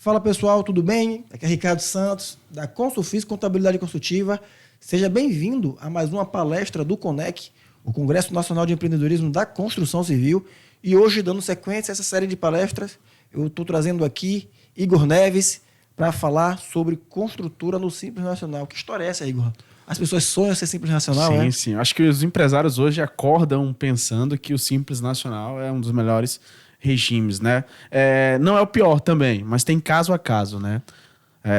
Fala pessoal, tudo bem? Aqui é Ricardo Santos, da Consulfis Contabilidade Consultiva. Seja bem-vindo a mais uma palestra do CONEC, o Congresso Nacional de Empreendedorismo da Construção Civil. E hoje, dando sequência a essa série de palestras, eu estou trazendo aqui Igor Neves para falar sobre construtora no Simples Nacional. Que história é essa, Igor? As pessoas sonham ser Simples Nacional, sim, né? Sim. Acho que os empresários hoje acordam pensando que o Simples Nacional é um dos melhores regimes, né? Não é o pior também, mas tem caso a caso, né?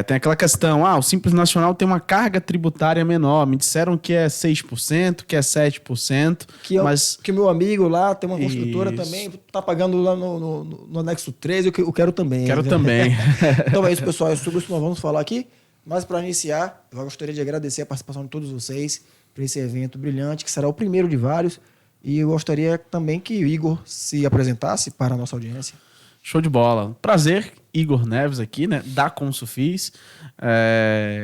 Tem aquela questão, o Simples Nacional tem uma carga tributária menor. Me disseram que é 6%, que é 7%. Que meu amigo lá tem uma construtora Isso. também, tá pagando lá no anexo 13, eu quero também. Quero também. Então é isso, pessoal, é sobre isso que nós vamos falar aqui. Mas para iniciar, eu gostaria de agradecer a participação de todos vocês para esse evento brilhante, que será o primeiro de vários. E eu gostaria também que o Igor se apresentasse para a nossa audiência. Show de bola. Prazer, Igor Neves aqui, né, da Consulfis,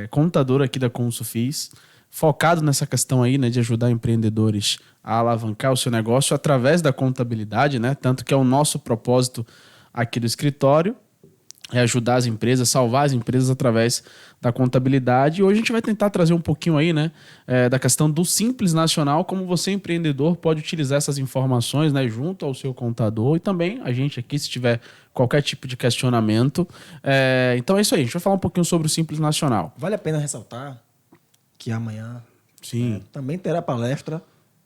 contador aqui da Consulfis, focado nessa questão aí, né, de ajudar empreendedores a alavancar o seu negócio através da contabilidade, né, tanto que é o nosso propósito aqui do escritório, é ajudar as empresas, salvar as empresas através da contabilidade. E hoje a gente vai tentar trazer um pouquinho aí, né, da questão do Simples Nacional, como você, empreendedor, pode utilizar essas informações, né, junto ao seu contador e também a gente aqui, se tiver qualquer tipo de questionamento. Então é isso aí, a gente vai falar um pouquinho sobre o Simples Nacional. Vale a pena ressaltar que amanhã também terá palestra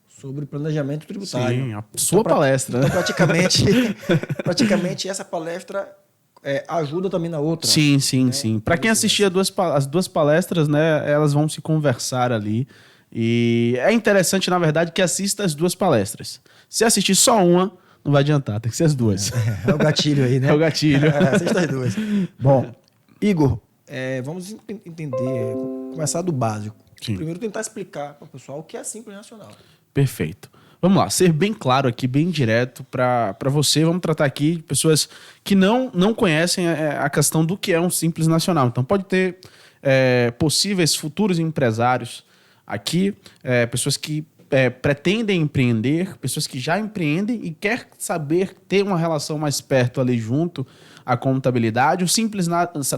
sobre planejamento tributário. Sim, a sua palestra. Então, praticamente essa palestra ajuda também na outra. Sim. Para quem assistir as duas palestras, né, elas vão se conversar ali. E é interessante, na verdade, que assista as duas palestras. Se assistir só uma, não vai adiantar, tem que ser as duas. É o gatilho aí, né? É o gatilho. Assista as duas. Bom, Igor, vamos entender, começar do básico. Sim. Primeiro tentar explicar para o pessoal o que é Simples Nacional. Perfeito. Vamos lá, ser bem claro aqui, bem direto para você. Vamos tratar aqui de pessoas que não conhecem a questão do que é um Simples Nacional. Então, pode ter possíveis futuros empresários aqui, pessoas que pretendem empreender, pessoas que já empreendem e quer saber ter uma relação mais perto ali junto à contabilidade. O Simples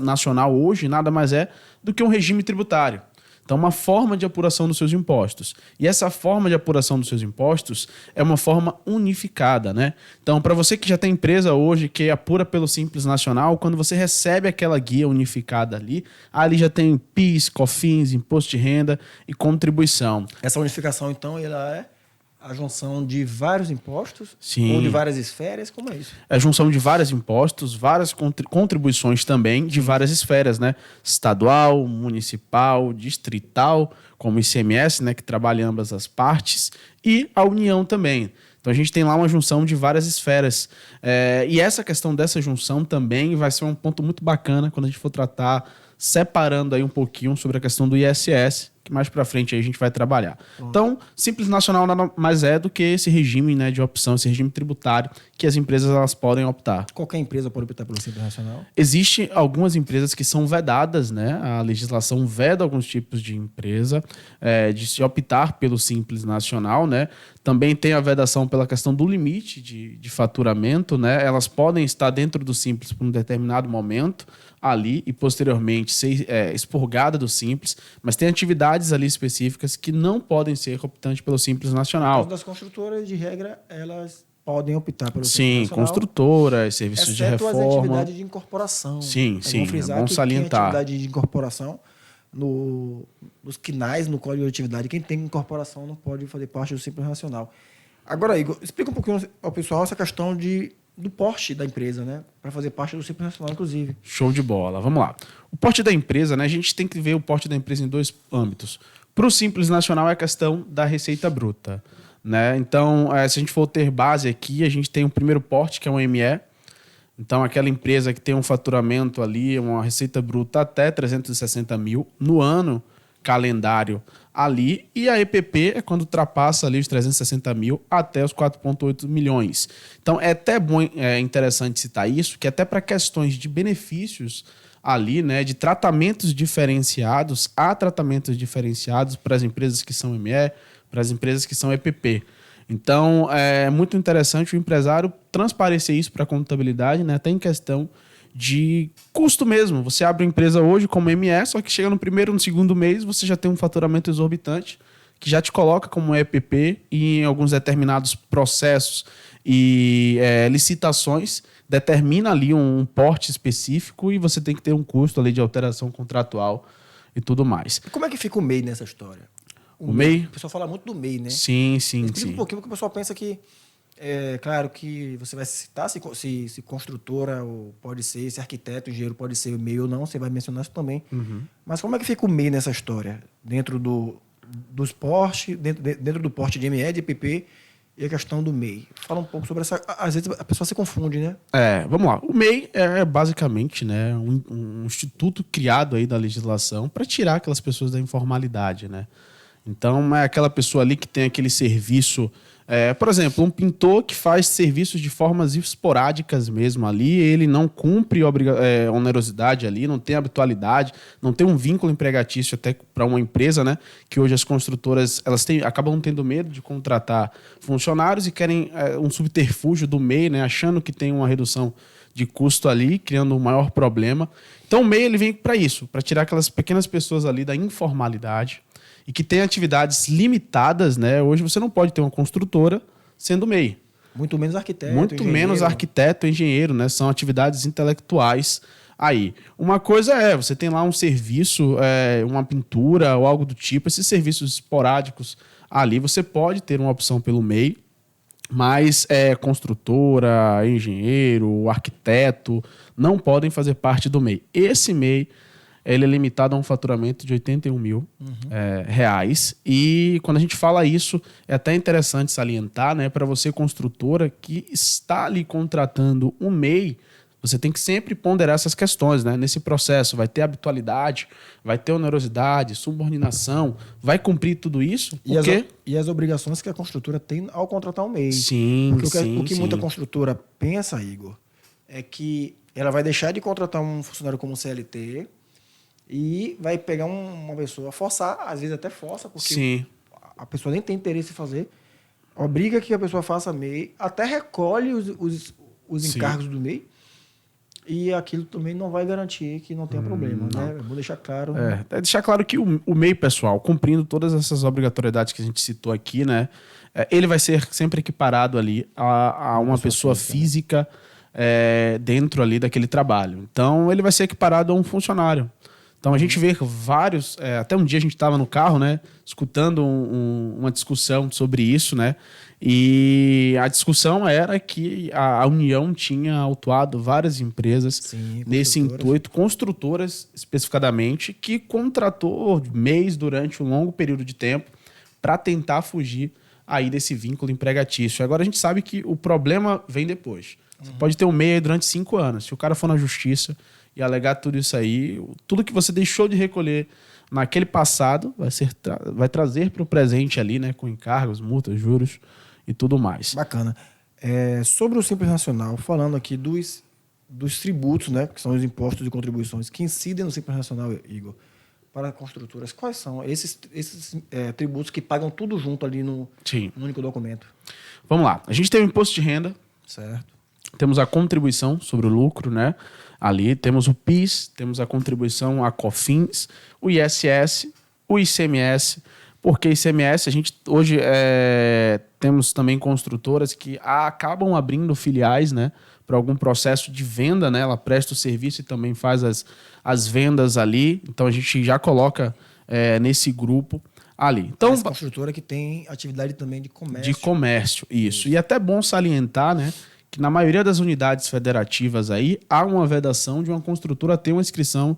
Nacional hoje nada mais é do que um regime tributário. Então, uma forma de apuração dos seus impostos. E essa forma de apuração dos seus impostos é uma forma unificada, né? Então, para você que já tem empresa hoje que apura pelo Simples Nacional, quando você recebe aquela guia unificada ali já tem PIS, COFINS, imposto de renda e contribuição. Essa unificação, então, ela é a junção de vários impostos? Sim. Ou de várias esferas? Como é isso? É a junção de vários impostos, várias contribuições também de várias esferas, né? Estadual, municipal, distrital, como o ICMS, né? Que trabalha ambas as partes, e a União também. Então a gente tem lá uma junção de várias esferas. E essa questão dessa junção também vai ser um ponto muito bacana quando a gente for tratar, separando aí um pouquinho sobre a questão do ISS, que mais para frente aí a gente vai trabalhar. Então, Simples Nacional nada mais é do que esse regime, né, de opção, esse regime tributário que as empresas elas podem optar. Qualquer empresa pode optar pelo Simples Nacional? Existem algumas empresas que são vedadas, né? A legislação veda alguns tipos de empresa de se optar pelo Simples Nacional, né? Também tem a vedação pela questão do limite de faturamento, né? Elas podem estar dentro do Simples por um determinado momento ali e posteriormente ser expurgada do Simples, mas tem atividades ali específicas que não podem ser optantes pelo Simples Nacional. As das construtoras, de regra, elas podem optar pelo Simples Sim, Nacional. construtoras, serviços de reforma. As atividades de incorporação. Sim, é bom que salientar. Quem atividade de incorporação nos quinais, no Código de Atividade, quem tem incorporação não pode fazer parte do Simples Nacional. Agora, Igor, explica um pouquinho ao pessoal essa questão do porte da empresa, né? Para fazer parte do Simples Nacional, inclusive. Show de bola. Vamos lá. O porte da empresa, né? A gente tem que ver o porte da empresa em dois âmbitos. Para o Simples Nacional é a questão da receita bruta, né? Então, se a gente for ter base aqui, a gente tem o primeiro porte, que é um ME. Então, aquela empresa que tem um faturamento ali, uma receita bruta até 360 mil no ano calendário ali. E a EPP é quando ultrapassa ali os 360 mil até os 4,8 milhões. Então, é até interessante citar isso, que até para questões de benefícios ali, né, de tratamentos diferenciados, há tratamentos diferenciados para as empresas que são ME, para as empresas que são EPP. Então, é muito interessante o empresário transparecer isso para a contabilidade, né, até em questão de custo mesmo. Você abre uma empresa hoje como ME, só que chega no primeiro ou no segundo mês, você já tem um faturamento exorbitante, que já te coloca como EPP e em alguns determinados processos e licitações, determina ali um porte específico e você tem que ter um custo ali de alteração contratual e tudo mais. E como é que fica o MEI nessa história? O MEI? O pessoal fala muito do MEI, né? Sim. Explica um pouquinho, porque o pessoal pensa que, claro que você vai citar se construtora ou pode ser, se arquiteto, engenheiro pode ser o MEI ou não, você vai mencionar isso também. Mas como é que fica o MEI nessa história? Dentro dos portes, dentro do porte de ME, de EPP e a questão do MEI. Fala um pouco sobre essa... Às vezes a pessoa se confunde, né? Vamos lá. O MEI é basicamente, né, um instituto criado aí da legislação para tirar aquelas pessoas da informalidade, né? Então, é aquela pessoa ali que tem aquele serviço... por exemplo, um pintor que faz serviços de formas esporádicas mesmo ali, ele não cumpre onerosidade ali, não tem habitualidade, não tem um vínculo empregatício até para uma empresa, né? Que hoje as construtoras acabam tendo medo de contratar funcionários e querem um subterfúgio do MEI, né? Achando que tem uma redução de custo ali, criando um maior problema. Então, o MEI ele vem para isso, para tirar aquelas pequenas pessoas ali da informalidade, e que tem atividades limitadas, né? Hoje você não pode ter uma construtora sendo MEI. Muito menos arquiteto, Muito menos arquiteto, engenheiro, né? São atividades intelectuais aí. Uma coisa você tem lá um serviço, uma pintura ou algo do tipo, esses serviços esporádicos ali, você pode ter uma opção pelo MEI, mas construtora, engenheiro, arquiteto não podem fazer parte do MEI. Esse MEI ele é limitado a um faturamento de 81 mil reais. E quando a gente fala isso, é até interessante salientar, né, para você, construtora, que está ali contratando um MEI, você tem que sempre ponderar essas questões, né? Nesse processo, vai ter habitualidade, vai ter onerosidade, subordinação, vai cumprir tudo isso? E as obrigações que a construtora tem ao contratar um MEI. Sim, porque o que muita construtora pensa, Igor, é que ela vai deixar de contratar um funcionário como CLT e vai pegar uma pessoa, forçar, às vezes até força, porque a pessoa nem tem interesse em fazer, obriga que a pessoa faça MEI, até recolhe os encargos do MEI, e aquilo também não vai garantir que não tenha problema, né? Eu vou deixar claro. Deixar claro que o MEI, pessoal, cumprindo todas essas obrigatoriedades que a gente citou aqui, né? Ele vai ser sempre equiparado ali a uma pessoa física dentro ali daquele trabalho. Então, ele vai ser equiparado a um funcionário. Então, a gente vê vários... até um dia a gente estava no carro, né? Escutando uma discussão sobre isso, né? E a discussão era que a União tinha autuado várias empresas nesse intuito, construtoras especificadamente, que contratou MEIs durante um longo período de tempo para tentar fugir aí desse vínculo empregatício. Agora, a gente sabe que o problema vem depois. Você pode ter um MEI durante 5 anos. Se o cara for na justiça e alegar tudo isso aí, tudo que você deixou de recolher naquele passado vai trazer para o presente ali, né, com encargos, multas, juros e tudo mais. Bacana. Sobre o Simples Nacional, falando aqui dos tributos, né, que são os impostos e contribuições que incidem no Simples Nacional, Igor, para construtoras, quais são esses tributos que pagam tudo junto ali no único documento? Vamos lá. A gente tem o imposto de renda. Certo. Temos a contribuição sobre o lucro, né? Ali temos o PIS, temos a contribuição a COFINS, o ISS, o ICMS. Porque ICMS, a gente hoje temos também construtoras que acabam abrindo filiais, né, para algum processo de venda, né? Ela presta o serviço e também faz as vendas ali. Então a gente já coloca nesse grupo ali. Então, essa construtora que tem atividade também de comércio. De comércio, isso. E é até bom salientar, né, que na maioria das unidades federativas aí há uma vedação de uma construtora ter uma inscrição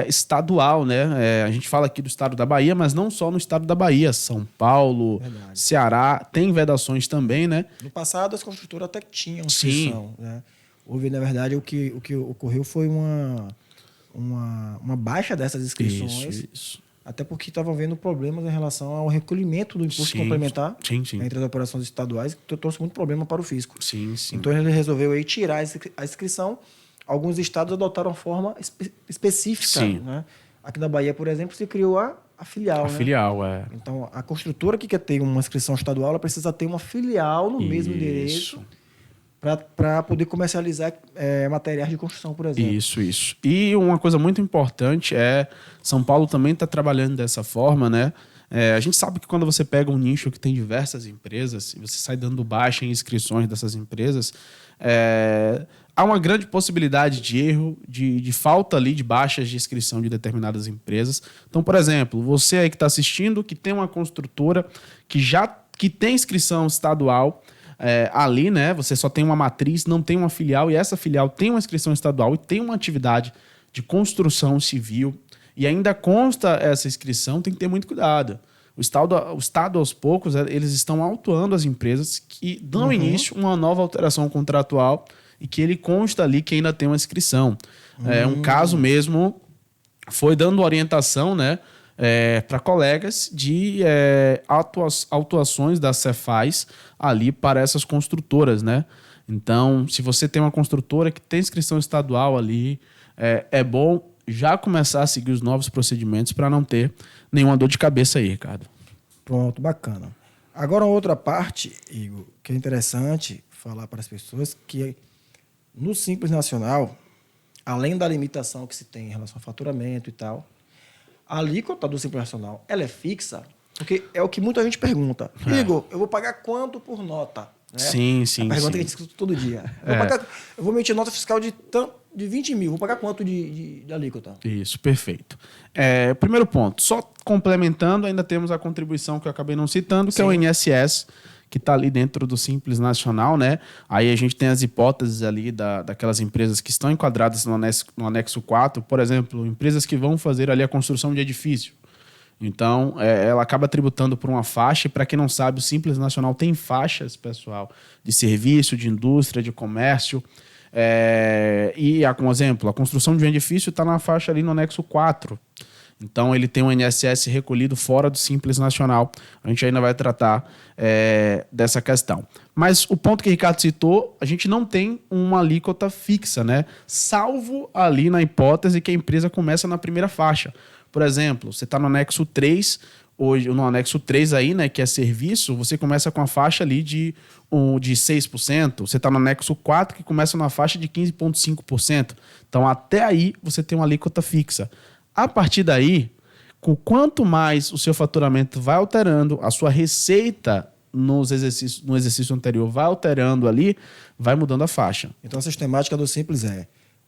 estadual, né? A gente fala aqui do estado da Bahia, mas não só no estado da Bahia. São Paulo, Ceará, tem vedações também, né? No passado, as construtoras até tinham inscrição, né? Houve, na verdade, o que ocorreu foi uma baixa dessas inscrições. Isso. Até porque estavam havendo problemas em relação ao recolhimento do imposto complementar entre as operações estaduais, que trouxe muito problema para o fisco. Então, ele resolveu aí tirar a inscrição. Alguns estados adotaram forma específica. Né? Aqui na Bahia, por exemplo, se criou a filial. Filial, Então, a construtora que quer ter uma inscrição estadual, ela precisa ter uma filial no mesmo endereço para poder comercializar materiais de construção, por exemplo. Isso. E uma coisa muito importante São Paulo também está trabalhando dessa forma, né? A gente sabe que quando você pega um nicho que tem diversas empresas e você sai dando baixa em inscrições dessas empresas, há uma grande possibilidade de erro, de falta ali de baixas de inscrição de determinadas empresas. Então, por exemplo, você aí que está assistindo, que tem uma construtora que tem inscrição estadual, ali, né? Você só tem uma matriz, não tem uma filial, e essa filial tem uma inscrição estadual e tem uma atividade de construção civil, e ainda consta essa inscrição, tem que ter muito cuidado. O Estado aos poucos, eles estão autuando as empresas que dão início a uma nova alteração contratual e que ele consta ali que ainda tem uma inscrição. Um caso mesmo foi dando orientação, né? Para colegas de autuações das Cefaz ali para essas construtoras, né? Então, se você tem uma construtora que tem inscrição estadual ali, é bom já começar a seguir os novos procedimentos para não ter nenhuma dor de cabeça aí, Ricardo. Pronto, bacana. Agora, outra parte, Igor, que é interessante falar para as pessoas, que no Simples Nacional, além da limitação que se tem em relação ao faturamento e tal, a alíquota do Simples Nacional, ela é fixa? Porque é o que muita gente pergunta. Igor, eu vou pagar quanto por nota? Né? Sim. A pergunta que a gente escuta todo dia. Eu vou emitir nota fiscal de 20 mil. Vou pagar quanto de alíquota? Isso, perfeito. Primeiro ponto, só complementando, ainda temos a contribuição que eu acabei não citando, que é o INSS, que está ali dentro do Simples Nacional, né? Aí a gente tem as hipóteses ali daquelas empresas que estão enquadradas no anexo 4, por exemplo, empresas que vão fazer ali a construção de edifício. Então, ela acaba tributando por uma faixa, e para quem não sabe, o Simples Nacional tem faixas, pessoal, de serviço, de indústria, de comércio. Com exemplo, a construção de um edifício está na faixa ali no anexo 4. Então, ele tem um INSS recolhido fora do Simples Nacional. A gente ainda vai tratar dessa questão. Mas o ponto que o Ricardo citou, a gente não tem uma alíquota fixa, né? Salvo ali na hipótese que a empresa começa na primeira faixa. Por exemplo, você está no anexo 3, hoje no anexo 3 aí, né, que é serviço, você começa com a faixa ali de 6%. Você está no anexo 4, que começa na faixa de 15,5%. Então, até aí, você tem uma alíquota fixa. A partir daí, com quanto mais o seu faturamento vai alterando, a sua receita no exercício anterior vai alterando ali, vai mudando a faixa. Então, a sistemática do Simples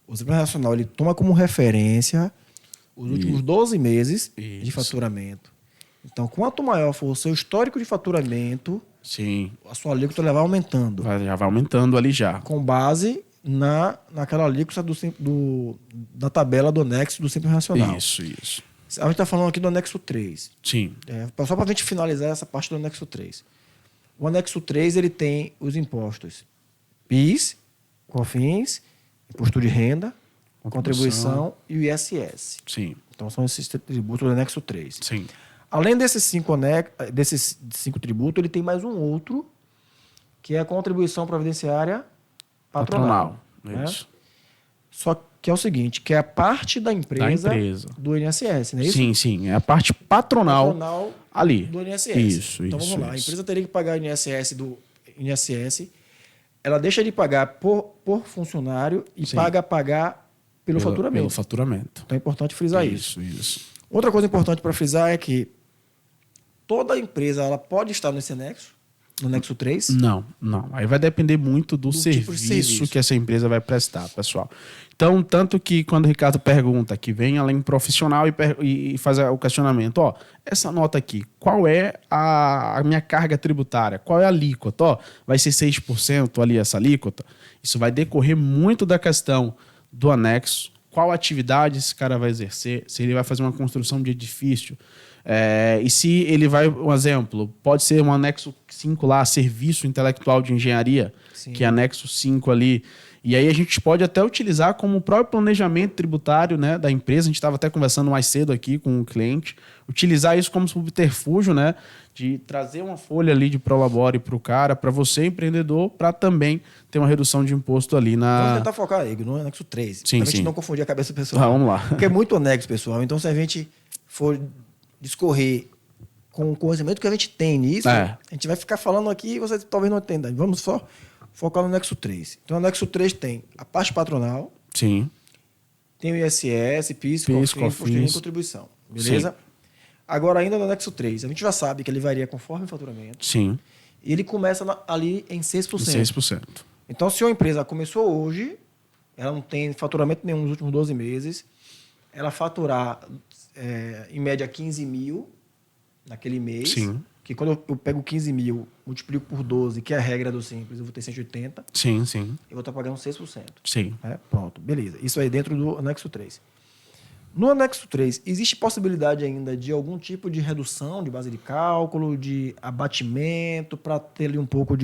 o Simples Nacional ele toma como referência os últimos 12 meses de faturamento. Então, quanto maior for o seu histórico de faturamento, sim, a sua alíquota vai aumentando. Já vai aumentando ali já. Com base naquela alíquota da tabela do anexo do Simples Nacional. Isso. A gente está falando aqui do anexo 3. Sim. Só para a gente finalizar essa parte do anexo 3. O anexo 3 ele tem os impostos PIS, COFINS, imposto de renda, contribuição e o ISS. Sim. Então, são esses tributos do anexo 3. Sim. Além desses 5 tributos, ele tem mais um outro, que é a contribuição providenciária patronal. Né? Isso. Só que é o seguinte, que é a parte da empresa do INSS, não é isso? Sim. É a parte patronal ali. Do INSS. Isso. Então, vamos lá. A empresa teria que pagar o INSS ela deixa de pagar por funcionário e pagar pelo faturamento. Pelo faturamento. Então é importante frisar isso. Isso. Outra coisa importante para frisar é que toda empresa ela pode estar nesse anexo, no anexo 3? Não. Aí vai depender muito do tipo de serviço que essa empresa vai prestar, pessoal. Então, tanto que quando o Ricardo pergunta, que vem além profissional e faz o questionamento, essa nota aqui, qual é a minha carga tributária? Qual é a alíquota? Vai ser 6% ali essa alíquota? Isso vai decorrer muito da questão do anexo, qual atividade esse cara vai exercer, se ele vai fazer uma construção de edifício, e se ele vai, um exemplo, pode ser um anexo 5 lá, serviço intelectual de engenharia, sim, que é anexo 5 ali, e aí a gente pode até utilizar como o próprio planejamento tributário, né, da empresa. A gente estava até conversando mais cedo aqui com o cliente, utilizar isso como subterfúgio, né, de trazer uma folha ali de Prolabore para o cara, para você, empreendedor, para também ter uma redução de imposto ali na... Vamos tentar focar, Igor, no anexo 3. Sim, para a gente não confundir a cabeça do pessoal. Vamos lá. Porque é muito anexo, pessoal. Então, se a gente for discorrer com o conhecimento que a gente tem nisso, a gente vai ficar falando aqui e você talvez não entenda. Vamos só focar no anexo 3. Então, o anexo 3 tem a parte patronal, Sim. tem o ISS, PIS, PIS, COFINS, COFINS. e contribuição. Beleza? Sim. Agora, ainda no anexo 3, a gente já sabe que ele varia conforme o faturamento. Sim. E ele começa ali em 6%. 6%. Então, se uma empresa começou hoje, ela não tem faturamento nenhum nos últimos 12 meses, ela faturar em média 15 mil naquele mês, Sim. que quando eu pego 15 mil, multiplico por 12, que é a regra do Simples, eu vou ter 180, Sim, sim. eu vou estar pagando 6%. Sim. Pronto, beleza. Isso aí dentro do anexo 3. No anexo 3, existe possibilidade ainda de algum tipo de redução de base de cálculo, de abatimento, para ter ali um pouco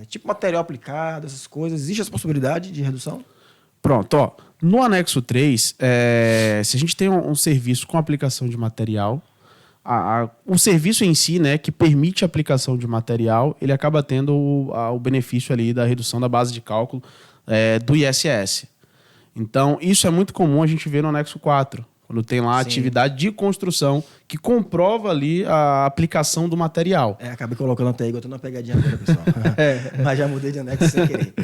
tipo material aplicado, essas coisas. Existe essa possibilidade de redução? Pronto, ó. No anexo 3, se a gente tem um serviço com aplicação de material, o serviço em si, né, que permite a aplicação de material, ele acaba tendo o benefício ali da redução da base de cálculo do ISS. Então, isso é muito comum a gente ver no anexo 4, quando tem lá a Sim. atividade de construção que comprova ali a aplicação do material. Acabei colocando até aí, eu tô na pegadinha agora, pessoal. Mas já mudei de anexo sem querer.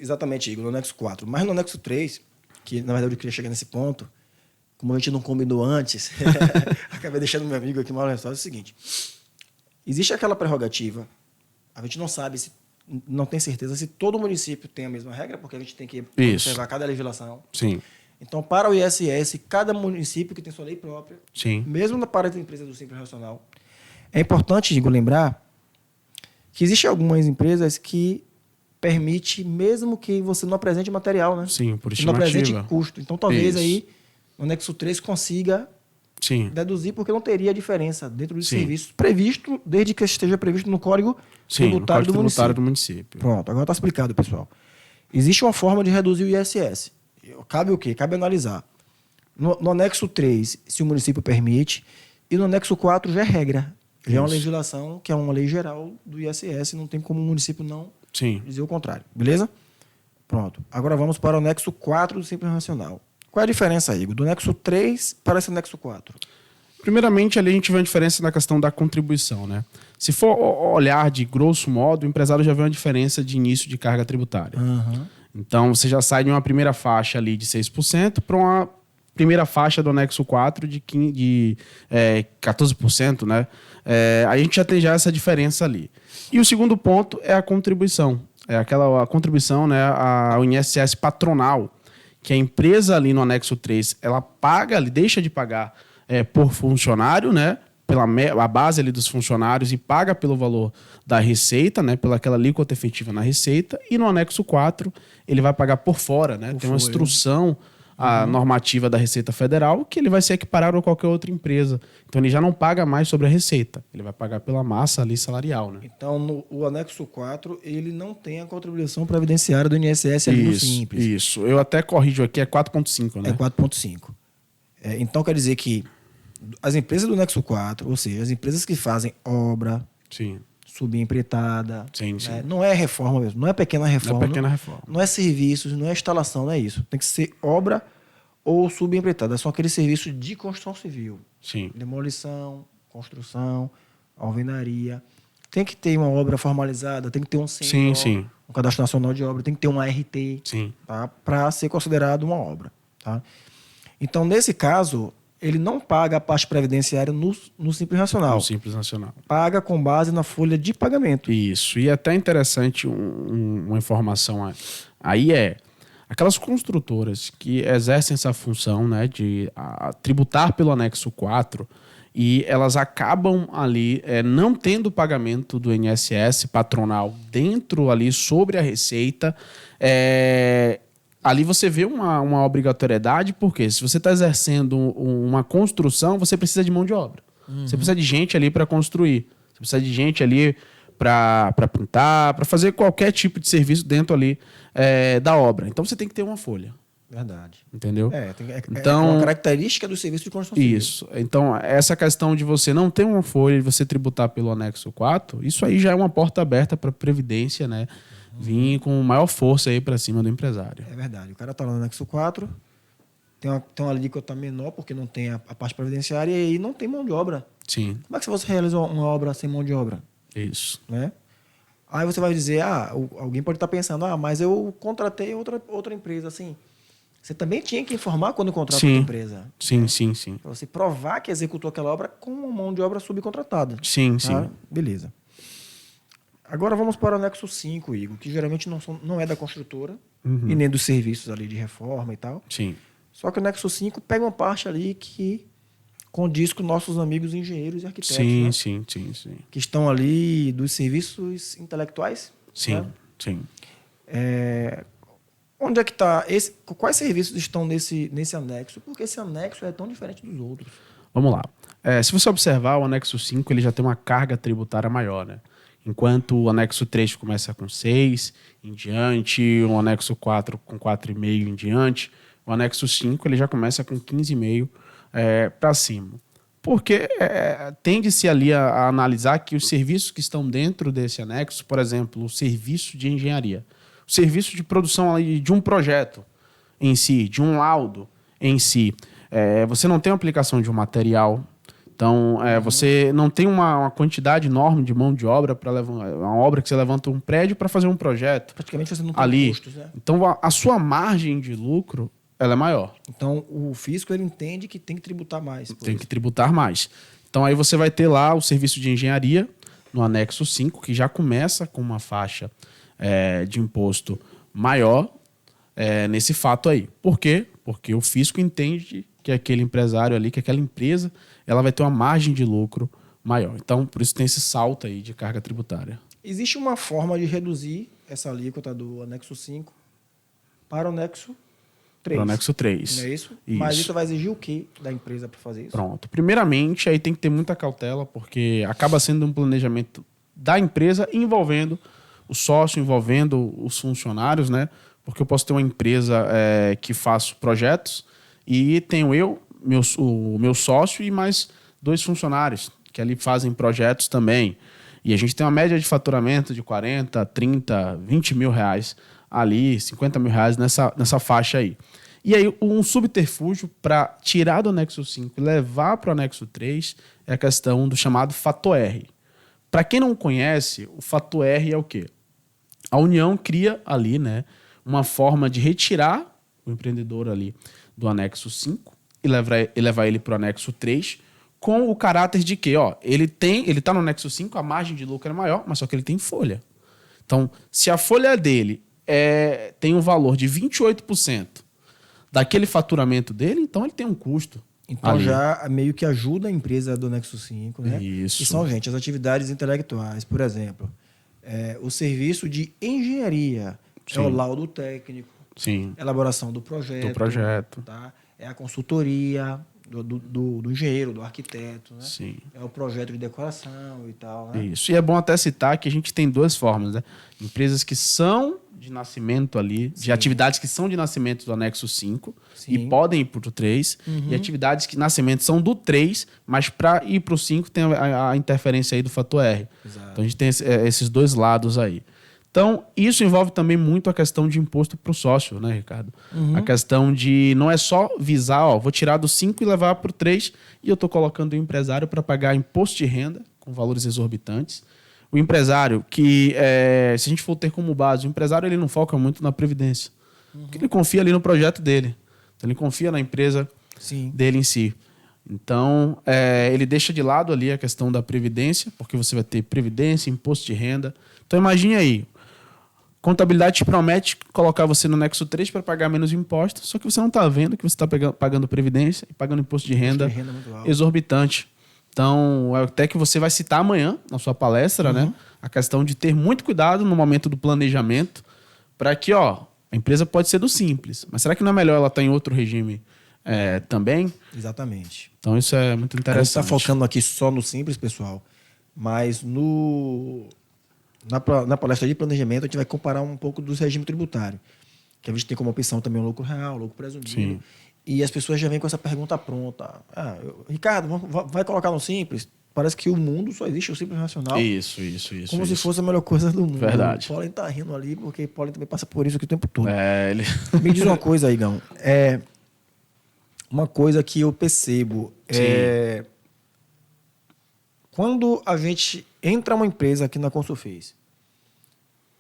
Exatamente, Igor, no anexo 4. Mas no anexo 3, que na verdade eu queria chegar nesse ponto, como a gente não combinou antes, acabei deixando meu amigo aqui mal ressalva, é o seguinte. Existe aquela prerrogativa, a gente não sabe não tem certeza se todo município tem a mesma regra, porque a gente tem que observar cada legislação. Sim. Então, para o ISS, cada município que tem sua lei própria, Sim. mesmo para as empresas do Simples Nacional, é importante, Igor, lembrar que existem algumas empresas que permite, mesmo que você não apresente material, né? Sim, por Você não estimativa. apresente custo. Então, talvez Isso. aí, no anexo 3, consiga Sim. deduzir, porque não teria diferença dentro do Sim. serviço previsto, desde que esteja previsto no Código Sim, no Tributário Código do município. do município. Pronto, agora está explicado, pessoal. Existe uma forma de reduzir o ISS. Cabe o quê? Cabe analisar. No anexo 3, se o município permite, e no anexo 4 já é regra. Já é uma Isso. legislação que é uma lei geral do ISS, não tem como o município não Sim. dizer o contrário. Beleza? Pronto. Agora vamos para o anexo 4 do Simples Nacional. Qual é a diferença, Igor? Do anexo 3 para esse anexo 4? Primeiramente, ali a gente vê uma diferença na questão da contribuição, né? Se for olhar de grosso modo, o empresário já vê uma diferença de início de carga tributária. Uhum. Então, você já sai de uma primeira faixa ali de 6% para uma primeira faixa do anexo 4 de 14%, né? A gente já tem essa diferença ali. E o segundo ponto é a contribuição. É a contribuição, né, ao INSS patronal, que a empresa ali no anexo 3, ela paga, ela deixa de pagar por funcionário, né? A base ali dos funcionários e paga pelo valor da receita, né? Pela aquela alíquota efetiva na receita. E no anexo 4, ele vai pagar por fora, né? Tem uma instrução normativa da Receita Federal que ele vai ser equiparado a qualquer outra empresa. Então ele já não paga mais sobre a receita. Ele vai pagar pela massa ali salarial, né? Então, o anexo 4, ele não tem a contribuição previdenciária do INSS ali no Simples. Isso. Eu até corrijo aqui, é 4,5, né? É 4,5. Então, quer dizer que as empresas do anexo 4, ou seja, as empresas que fazem obra, Sim. subempreitada, Sim, sim. né? Não é reforma mesmo, não é pequena reforma. Não é pequena reforma. Não é serviços, não é instalação, não é isso. Tem que ser obra ou subempreitada. São aqueles serviços de construção civil. Sim. Demolição, construção, alvenaria. Tem que ter uma obra formalizada, tem que ter um CNO, Sim. um Cadastro Nacional de Obra, tem que ter uma RT, Sim. tá? Para ser considerado uma obra. Tá? Então, nesse caso, ele não paga a parte previdenciária no Simples Nacional. No Simples Nacional. Paga com base na folha de pagamento. Isso. E é até interessante uma informação aí aquelas construtoras que exercem essa função, né, de tributar pelo anexo 4 e elas acabam ali não tendo pagamento do INSS patronal dentro ali sobre a receita, ali você vê uma obrigatoriedade, porque se você está exercendo uma construção, você precisa de mão de obra. Você precisa de gente ali para construir. Você precisa de gente ali para pintar, para fazer qualquer tipo de serviço dentro ali da obra. Então você tem que ter uma folha. Verdade. Entendeu? Então, é uma característica do serviço de construção civil. Isso. Então, essa questão de você não ter uma folha e você tributar pelo anexo 4, isso aí já é uma porta aberta para a Previdência, né? Vir com maior força aí para cima do empresário. É verdade. O cara está lá no anexo 4, tem uma alíquota menor, porque não tem a parte previdenciária, e aí não tem mão de obra. Sim. Como é que você realiza uma obra sem mão de obra? Isso. Né? Aí você vai dizer, alguém pode estar pensando, mas eu contratei outra empresa, assim. Você também tinha que informar quando contrata outra empresa. Sim, né? sim. Para você provar que executou aquela obra com uma mão de obra subcontratada. Sim, tá? sim. Beleza. Agora vamos para o anexo 5, Igor, que geralmente não é da construtora e nem dos serviços ali de reforma e tal. Sim. Só que o anexo 5 pega uma parte ali que condiz com nossos amigos engenheiros e arquitetos, Sim, né? sim. Que estão ali dos serviços intelectuais. Sim, né? sim. Onde é que está? Quais serviços estão nesse anexo? Porque esse anexo é tão diferente dos outros. Vamos lá. Se você observar, o anexo 5 ele já tem uma carga tributária maior, né? Enquanto o anexo 3 começa com 6 em diante, o anexo 4 com 4,5 em diante, o anexo 5 ele já começa com 15,5 para cima. Porque tende-se ali a analisar que os serviços que estão dentro desse anexo, por exemplo, o serviço de engenharia, o serviço de produção ali de um projeto em si, de um laudo em si, você não tem uma aplicação de um material. Então, você não tem uma quantidade enorme de mão de obra para levar uma obra que você levanta um prédio para fazer um projeto. Praticamente você não tem ali. custos, né? Então, a sua margem de lucro ela é maior. Então, o fisco ele entende que tem que tributar mais. Tem que tributar mais. Então, aí você vai ter lá o serviço de engenharia no anexo 5, que já começa com uma faixa de imposto maior nesse fato aí. Por quê? Porque o fisco entende que aquele empresário ali, que aquela empresa, ela vai ter uma margem de lucro maior. Então, por isso tem esse salto aí de carga tributária. Existe uma forma de reduzir essa alíquota do anexo 5 para o anexo 3. Para o anexo 3. Não é isso? Isso. Mas isso vai exigir o quê da empresa para fazer isso? Pronto. Primeiramente, aí tem que ter muita cautela, porque acaba sendo um planejamento da empresa envolvendo o sócio, envolvendo os funcionários, né? Porque eu posso ter uma empresa que faço projetos e tenho o meu sócio e mais 2 funcionários que ali fazem projetos também. E a gente tem uma média de faturamento de 40, 30, 20 mil reais ali, 50 mil reais nessa faixa aí. E aí, um subterfúgio para tirar do anexo 5 e levar para o anexo 3 é a questão do chamado fato R. Para quem não conhece, o fato R é o quê? A União cria ali, né, uma forma de retirar o empreendedor ali do anexo 5 e levar ele para o anexo 3 com o caráter de que ele está no anexo 5, a margem de lucro é maior, mas só que ele tem folha. Então, se a folha dele tem um valor de 28% daquele faturamento dele, então ele tem um custo. Então ali. já meio que ajuda a empresa do Nexo 5, né? Isso. Que são, gente, as atividades intelectuais, por exemplo, o serviço de engenharia, Sim. é o laudo técnico, Sim. elaboração do projeto. Do projeto. Tá? É a consultoria do engenheiro, do arquiteto, né? Sim. É o projeto de decoração e tal, né? Isso. E é bom até citar que a gente tem 2 formas, né? Empresas que são de nascimento ali, Sim. de atividades que são de nascimento do anexo 5 Sim. e podem ir para o 3, e atividades que nascimento são do 3, mas para ir para o 5 tem a interferência aí do fator R. Exato. Então a gente tem esses 2 lados aí. Então, isso envolve também muito a questão de imposto para o sócio, né, Ricardo? A questão de não é só visar, vou tirar do 5 e levar para o 3 e eu estou colocando o empresário para pagar imposto de renda com valores exorbitantes. O empresário que, se a gente for ter como base, o empresário ele não foca muito na previdência. Porque ele confia ali no projeto dele. Então, ele confia na empresa Sim. dele em si. Então, ele deixa de lado ali a questão da previdência, porque você vai ter previdência, imposto de renda. Então, imagine aí, contabilidade te promete colocar você no anexo 3 para pagar menos impostos, só que você não está vendo que você está pagando previdência e pagando imposto de renda muito alto. exorbitante. Então, até que você vai citar amanhã, na sua palestra, né, a questão de ter muito cuidado no momento do planejamento para que, a empresa pode ser do simples, mas será que não é melhor ela estar em outro regime também? Exatamente. Então, isso é muito A gente interessante. está focando aqui só no simples, pessoal, mas na palestra de planejamento a gente vai comparar um pouco dos regimes tributários, que a gente tem como opção também o lucro real, o lucro presumido. Sim. E as pessoas já vêm com essa pergunta pronta. Ricardo, vai colocar no simples? Parece que o mundo só existe o simples nacional. Isso. Como se fosse a melhor coisa do mundo. Verdade. O Pólen tá rindo ali, porque o Pólen também passa por isso aqui o tempo todo. Ele... Me diz uma coisa, Igão. Uma coisa que eu percebo quando a gente entra uma empresa aqui na Consulfis,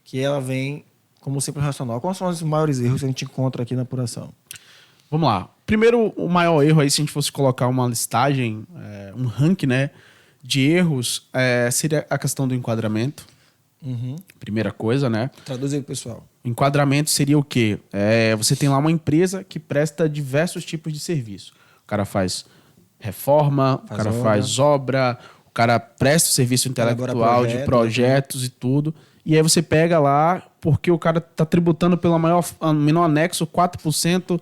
que ela vem como simples nacional, quais são os maiores erros que a gente encontra aqui na apuração? Vamos lá. Primeiro, o maior erro aí, se a gente fosse colocar uma listagem, um ranking, né, de erros, seria a questão do enquadramento. Primeira coisa, né? Traduz aí, pessoal. Enquadramento seria o quê? Você tem lá uma empresa que presta diversos tipos de serviço. O cara faz reforma, o cara faz obra, o cara presta o serviço intelectual de projetos e tudo. E aí você pega lá, porque o cara está tributando pelo menor anexo, 4%,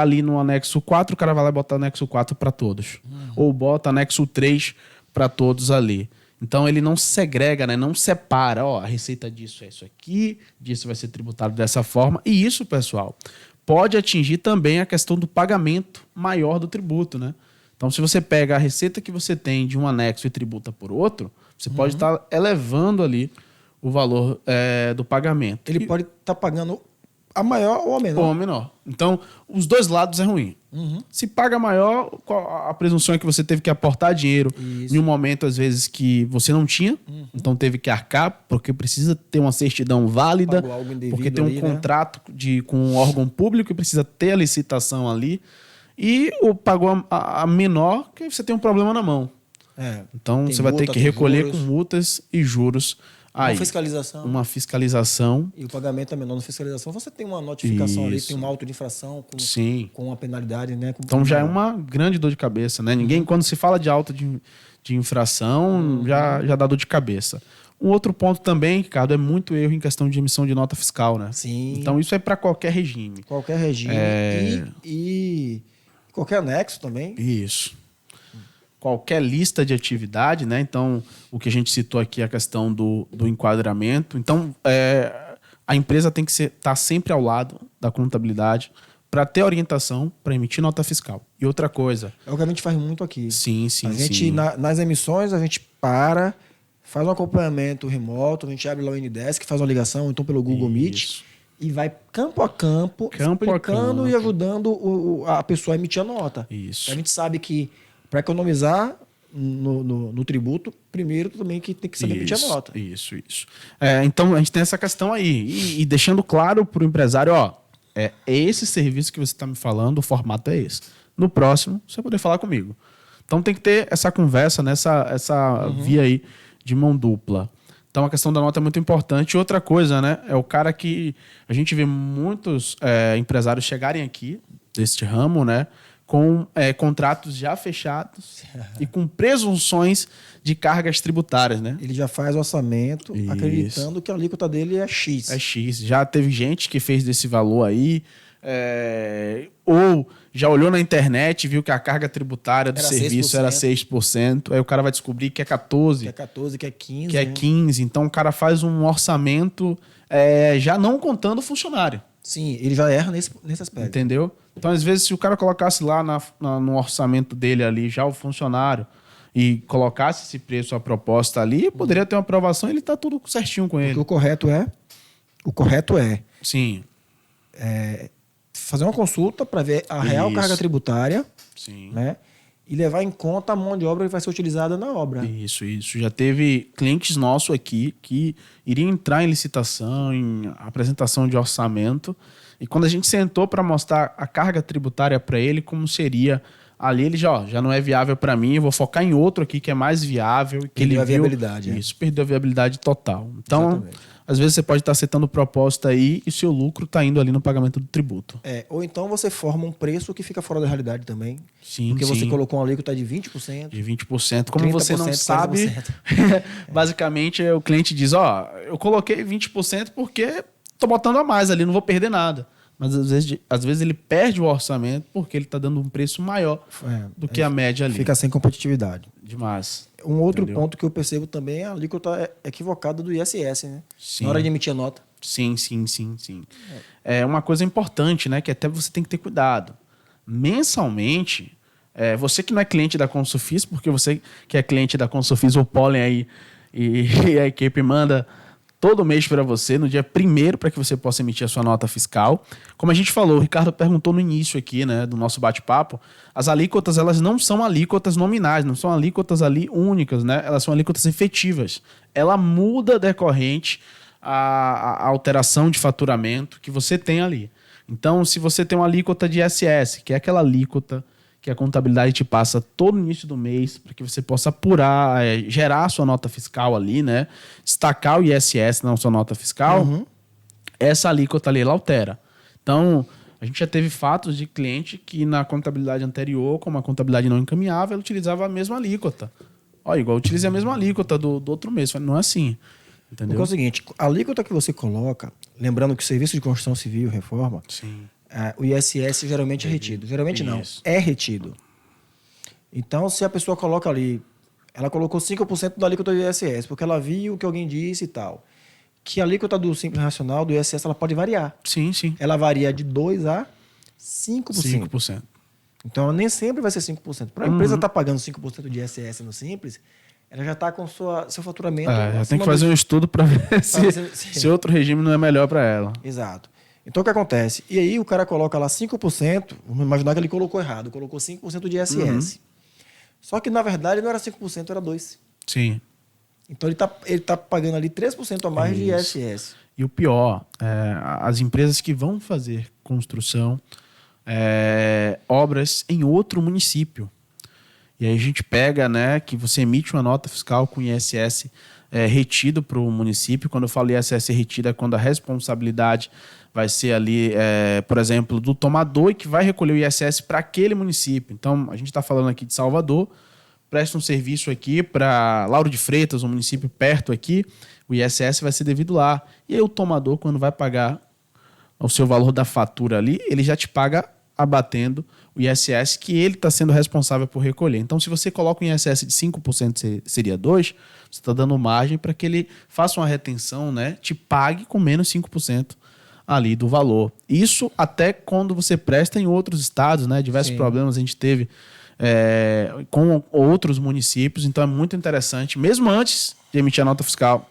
ali no anexo 4, o cara vai lá e bota anexo 4 para todos. Ou bota anexo 3 para todos ali. Então ele não segrega, né? Não separa, a receita disso é isso aqui, disso vai ser tributado dessa forma. E isso, pessoal, pode atingir também a questão do pagamento maior do tributo, né? Então, se você pega a receita que você tem de um anexo e tributa por outro, você pode estar elevando ali o valor do pagamento. Ele pode estar pagando a maior ou a menor. Ou a menor. Então, os dois lados é ruim. Se paga maior, a presunção é que você teve que aportar dinheiro em um momento, às vezes, que você não tinha. Então, teve que arcar, porque precisa ter uma certidão válida, porque tem um contrato com um órgão público e precisa ter a licitação ali. E pagou a menor, que você tem um problema na mão. Então, você vai ter que recolher com multas e juros. Uma fiscalização. Uma fiscalização. E o pagamento é menor na fiscalização. Você tem uma notificação ali, tem uma auto de infração com uma penalidade, né? Então já é uma grande dor de cabeça, né? Ninguém, quando se fala de auto de infração, já dá dor de cabeça. Um outro ponto também, Ricardo, é muito erro em questão de emissão de nota fiscal, né? Sim. Então isso é para qualquer regime. Qualquer regime. E qualquer anexo também. Isso. Qualquer lista de atividade, né? Então, o que a gente citou aqui é a questão do enquadramento. Então, a empresa tem que estar sempre ao lado da contabilidade para ter orientação para emitir nota fiscal. E outra coisa... É o que a gente faz muito aqui. Sim. A gente, nas emissões, a gente faz um acompanhamento remoto, a gente abre lá o Ndesk, faz uma ligação, então pelo Google Meet, e vai campo a campo, explicando e ajudando a pessoa a emitir a nota. Isso. A gente sabe que para economizar no tributo, primeiro também que tem que saber emitir a nota. Isso. Então, a gente tem essa questão aí. E deixando claro para o empresário, é esse serviço que você está me falando, o formato é esse. No próximo, você vai poder falar comigo. Então, tem que ter essa conversa, essa via aí de mão dupla. Então, a questão da nota é muito importante. E outra coisa, né? É o cara que... A gente vê muitos empresários chegarem aqui, deste ramo, né? Com contratos já fechados e com presunções de cargas tributárias, né? Ele já faz o orçamento acreditando que a alíquota dele é X. É X. Já teve gente que fez desse valor aí, ou já olhou na internet e viu que a carga tributária do serviço era 6%. Aí o cara vai descobrir que é 14%. Que é 14%, que é 15%. Que é 15%. Então o cara faz um orçamento já não contando o funcionário. Sim, ele já erra nesse aspecto. Entendeu? Então, às vezes, se o cara colocasse lá no orçamento dele ali já o funcionário e colocasse esse preço, a proposta ali, poderia ter uma aprovação e ele tá tudo certinho com ele. Porque o correto é Sim. Fazer uma consulta para ver a real carga tributária. Sim. Né? E levar em conta a mão de obra que vai ser utilizada na obra. Isso. Já teve clientes nossos aqui que iriam entrar em licitação, em apresentação de orçamento. E quando a gente sentou para mostrar a carga tributária para ele, como seria ali, ele já não é viável para mim, eu vou focar em outro aqui que é mais viável. Que perdeu a viabilidade. Isso, perdeu a viabilidade total. Então, às vezes você pode estar aceitando proposta aí e seu lucro está indo ali no pagamento do tributo. Ou então você forma um preço que fica fora da realidade também. Sim, porque você colocou uma alíquota de 20%. De 20%. Como você não sabe, 40%. basicamente o cliente diz, eu coloquei 20% porque estou botando a mais ali, não vou perder nada. Mas às vezes ele perde o orçamento porque ele está dando um preço maior do que a média ali. Fica sem competitividade. Demais. Um outro ponto que eu percebo também é a alíquota equivocada do ISS, né? Sim. Na hora de emitir a nota. Sim. É uma coisa importante, né? Que até você tem que ter cuidado. Mensalmente, você que não é cliente da Consulfis, porque você que é cliente da Consulfis, o Pólen aí e a equipe manda todo mês para você, no dia 1º, para que você possa emitir a sua nota fiscal. Como a gente falou, o Ricardo perguntou no início aqui, né, do nosso bate-papo, as alíquotas, elas não são alíquotas nominais, não são alíquotas ali únicas, né? Elas são alíquotas efetivas. Ela muda decorrente a alteração de faturamento que você tem ali. Então, se você tem uma alíquota de ISS, que é aquela alíquota que a contabilidade te passa todo início do mês para que você possa apurar, gerar a sua nota fiscal ali, né? Destacar o ISS na sua nota fiscal, essa alíquota ali ela altera. Então, a gente já teve fatos de cliente que na contabilidade anterior, como a contabilidade não encaminhava, ele utilizava a mesma alíquota. Ó, igual eu utilizei a mesma alíquota do outro mês. Não é assim. Entendeu? Porque é o seguinte, a alíquota que você coloca, lembrando que o Serviço de Construção Civil, reforma, Sim. o ISS geralmente é retido. Geralmente não, é retido. Então, se a pessoa coloca ali, ela colocou 5% da alíquota do ISS, porque ela viu o que alguém disse e tal. Que a alíquota do Simples Nacional, do ISS, ela pode variar. Sim, sim. Ela varia de 2% a 5%. 5%. Então, ela nem sempre vai ser 5%. Para a empresa estar pagando 5% de ISS no Simples, ela já está com seu faturamento. Tem que fazer um estudo para ver se outro regime não é melhor para ela. Exato. Então, o que acontece? E aí, o cara coloca lá 5%, vamos imaginar que ele colocou errado, colocou 5% de ISS. Só que, na verdade, não era 5%, era 2%. Sim. Então, ele tá pagando ali 3% a mais de ISS. E o pior, as empresas que vão fazer construção, obras em outro município. E aí a gente pega, né, que você emite uma nota fiscal com ISS retido para o município. Quando eu falo ISS retido, é quando a responsabilidade vai ser ali, por exemplo, do tomador e que vai recolher o ISS para aquele município. Então, a gente está falando aqui de Salvador, presta um serviço aqui para Lauro de Freitas, um município perto aqui, o ISS vai ser devido lá. E aí o tomador, quando vai pagar o seu valor da fatura ali, ele já te paga abatendo o ISS que ele está sendo responsável por recolher. Então, se você coloca um ISS de 5%, seria 2%, você está dando margem para que ele faça uma retenção, né, te pague com menos 5% ali do valor. Isso até quando você presta em outros estados, né? Diversos problemas a gente teve com outros municípios. Então, é muito interessante, mesmo antes de emitir a nota fiscal,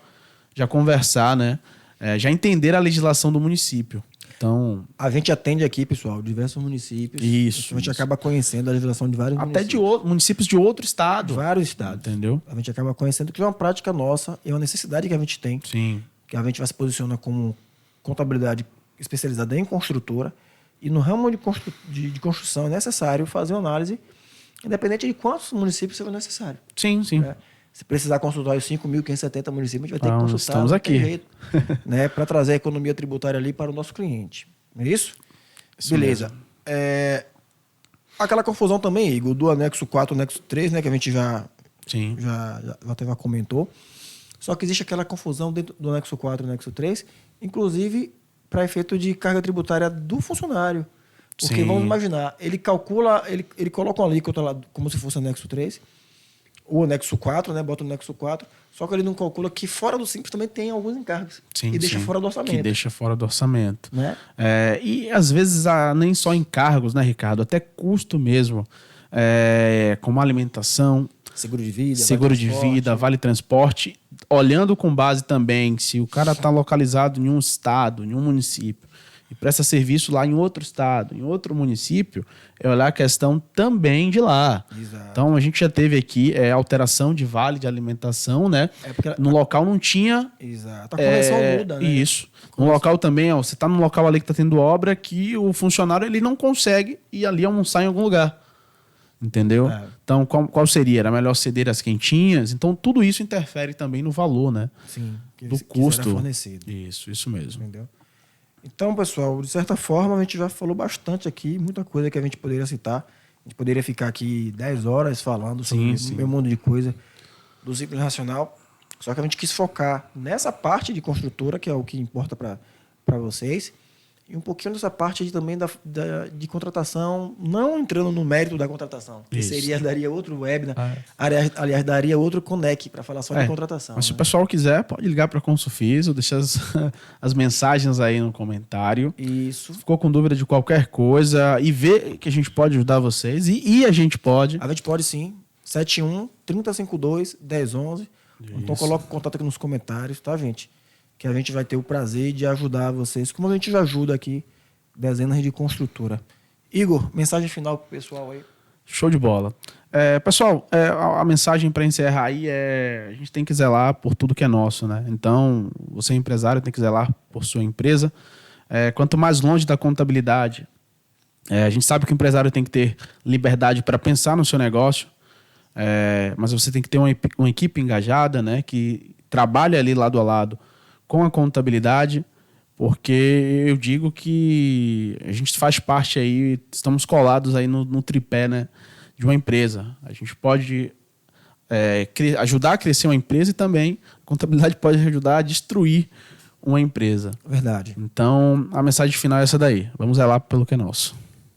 já conversar, né? Já entender a legislação do município. Então, a gente atende aqui, pessoal, diversos municípios. Isso. A gente acaba conhecendo a legislação de vários até municípios. de municípios de outro estado. Vários estados. Entendeu? A gente acaba conhecendo que é uma prática nossa e uma necessidade que a gente tem. Sim. Que a gente vai se posicionar como contabilidade especializada em construtora. E no ramo de construção é necessário fazer uma análise, independente de quantos municípios for necessário. Sim, sim. Se precisar consultar os 5.570 municípios, a gente vai ter que consultar. Estamos aqui. Jeito, né, para trazer a economia tributária ali para o nosso cliente. Não é isso? Beleza. Aquela confusão também, Igor, do anexo 4 e anexo 3, né, que a gente já até comentou. Só que existe aquela confusão dentro do anexo 4 e anexo 3, inclusive para efeito de carga tributária do funcionário. Porque vamos imaginar, ele calcula, ele coloca uma alíquota lá como se fosse anexo 3, o anexo 4, né? Bota o anexo 4, só que ele não calcula que fora do Simples também tem alguns encargos. E deixa fora do orçamento. Que deixa fora do orçamento. Né? E às vezes nem só encargos, né, Ricardo? Até custo mesmo. Como alimentação, seguro de vida, vale transporte. Olhando com base também se o cara está localizado em um estado, em um município, e presta serviço lá em outro estado, em outro município, é olhar a questão também de lá. Exato. Então, a gente já teve aqui alteração de vale de alimentação, né? No local não tinha... Exato. A convenção muda, né? Isso. No local também, você está num local ali que está tendo obra que o funcionário ele não consegue ir ali almoçar em algum lugar. Entendeu? Então, qual seria? Era melhor ceder as quentinhas? Então, tudo isso interfere também no valor, né? Sim. Do custo. Fornecido. Isso mesmo. Entendeu? Então, pessoal, de certa forma, a gente já falou bastante aqui, muita coisa que a gente poderia citar. A gente poderia ficar aqui 10 horas falando sobre esse meu mundo de coisa do Simples Nacional. Só que a gente quis focar nessa parte de construtora, que é o que importa para vocês, e um pouquinho nessa parte também de contratação, não entrando no mérito da contratação, que daria outro webinar, aliás, daria outro Conec para falar só de contratação. Mas se o pessoal quiser, pode ligar para a Consufis ou deixar as mensagens aí no comentário. Isso. Ficou com dúvida de qualquer coisa e ver que a gente pode ajudar vocês, e a gente pode. A gente pode sim, 71-3052-1011. Então coloca o contato aqui nos comentários, tá, gente? que a gente vai ter o prazer de ajudar vocês, como a gente já ajuda aqui dezenas de construtora. Igor, mensagem final pro pessoal aí. Show de bola. Pessoal, a mensagem para encerrar aí a gente tem que zelar por tudo que é nosso, né? Então, você é empresário, tem que zelar por sua empresa. Quanto mais longe da contabilidade, a gente sabe que o empresário tem que ter liberdade para pensar no seu negócio, mas você tem que ter uma equipe engajada, né? Que trabalhe ali lado a lado com a contabilidade, porque eu digo que a gente faz parte aí, estamos colados aí no tripé, né, de uma empresa. A gente pode ajudar a crescer uma empresa e também a contabilidade pode ajudar a destruir uma empresa. Verdade. Então, a mensagem final é essa daí. Vamos zelar pelo que é nosso.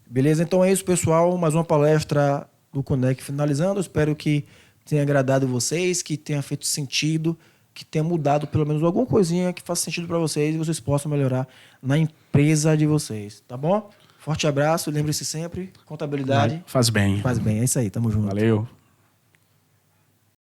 Beleza? Então é isso, pessoal. Mais uma palestra do Conec finalizando. Eu espero que tenha agradado vocês, que tenha feito sentido, que tenha mudado pelo menos alguma coisinha que faça sentido para vocês e vocês possam melhorar na empresa de vocês, tá bom? Forte abraço, lembre-se sempre, contabilidade Faz bem. faz bem, é isso aí, tamo junto. Valeu.